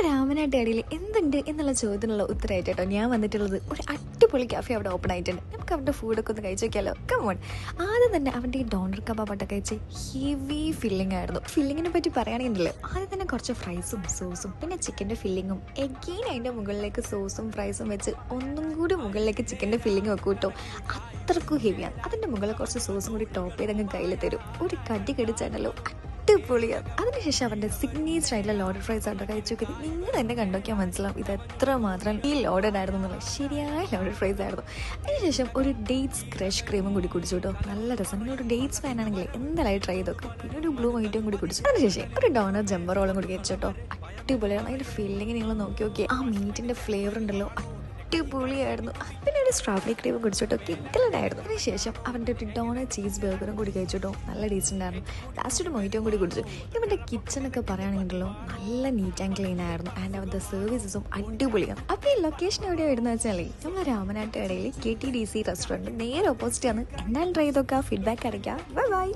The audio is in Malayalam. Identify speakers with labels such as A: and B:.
A: രാമനാട്ട് കടയിൽ എന്തുണ്ട് എന്നുള്ള ചോദ്യത്തിനുള്ള ഉത്തരമായിട്ട് കേട്ടോ ഞാൻ വന്നിട്ടുള്ളത്. ഒരു അടിപൊളി കാഫെ അവിടെ ഓപ്പൺ ആയിട്ടുണ്ട്. നമുക്ക് അവരുടെ ഫുഡൊക്കെ ഒന്ന് കഴിച്ചു നോക്കിയാലോ. കമോൺ. ആദ്യം തന്നെ അവൻ്റെ ഈ ഡോണർ കബാബട്ട കഴിച്ച് ഹെവി ഫില്ലിംഗ് ആയിരുന്നു. ഫില്ലിങ്ങിനെ പറ്റി പറയുകയാണെങ്കിലോ ആദ്യം തന്നെ കുറച്ച് ഫ്രൈസും സോസും പിന്നെ ചിക്കൻ്റെ ഫില്ലിങ്ങും എഗെയിൻ അതിൻ്റെ മുകളിലേക്ക് സോസും ഫ്രൈസും വെച്ച് ഒന്നും കൂടി മുകളിലേക്ക് ചിക്കൻ്റെ ഫില്ലിങ് വെക്കും കേട്ടോ. അത്രക്കും ഹെവിയാണ്. അതിൻ്റെ മുകളിൽ കുറച്ച് സോസും കൂടി ടോപ്പ് ചെയ്തങ്ങ് കയ്യിൽ തരും. ഒരു കടി കടിച്ചാണല്ലോ അടിപൊളിയാണ്. അതിനുശേഷം അവൻ്റെ സിഗ്നേച്ചർ ആയിട്ടുള്ള ലോഡഡ് ഫ്രൈസ് ആയിട്ട് കഴിച്ചു നോക്കി നിങ്ങൾ തന്നെ കണ്ടോക്കിയാൽ മനസ്സിലാവും ഇത് എത്ര മാത്രം ഈ ലോഡഡ് ആയിരുന്നു എന്നുള്ളത്. ശരിയായ ലോഡഡ് ഫ്രൈസ് ആയിരുന്നു. അതിനുശേഷം ഒരു ഡേറ്റ്സ് ക്രഷ് ക്രീമും കൂടി കുടിച്ചു കേട്ടോ. നല്ല രസം. നിങ്ങൾ ഒരു ഡേറ്റ്സ് ഫാൻ ആണെങ്കിൽ എന്തായാലും ട്രൈ ചെയ്തൊക്കെ. പിന്നെ ഒരു ബ്ലൂ മൈറ്റും കൂടി കുടിച്ചു. അതിനുശേഷം ഒരു ഡോണർ ജംബർ റോളും കൂടി കഴിച്ചു കേട്ടോ. അടിപൊളിയാണ്. അതിൻ്റെ ഫീലിംഗ് നിങ്ങൾ നോക്കി നോക്കി. ആ മീറ്റിൻ്റെ ഫ്ലേവർ ഉണ്ടല്ലോ അടിപൊളിയായിരുന്നു. പിന്നെ ഒരു സ്ട്രോബെറി ക്രീം കുടിച്ചിട്ടോ കിട്ടലായിരുന്നു. അതിനുശേഷം അവൻ്റെ ഒരു ഡോണർ ചീസ് ബർഗറും കൂടി കഴിച്ചിട്ടോ നല്ല ടേസ്റ്റ് ഉണ്ടായിരുന്നു. ലാസ്റ്റ് ഒരു മൊയ്റ്റോം കൂടി കുടിച്ചു. ഇവൻ്റെ കിച്ചണൊക്കെ പറയുകയാണെങ്കിലോ നല്ല നീറ്റ് ആൻഡ് ക്ലീൻ ആയിരുന്നു. ആൻഡ് അവൻ്റെ സർവീസസും അടിപൊളിയാണ്. അപ്പോൾ ഈ ലൊക്കേഷൻ എവിടെയാണ് വരുന്നത് വെച്ചാൽ നമ്മൾ രാമനാട്ട് കടയിൽ KTDC റെസ്റ്റോറൻറ്റ് നേരെ ഓപ്പോസിറ്റ് ആണ്. എന്തായാലും ട്രൈ ചെയ്തൊക്കെ ഫീഡ്ബാക്ക് അടയ്ക്കാം. Bye bye.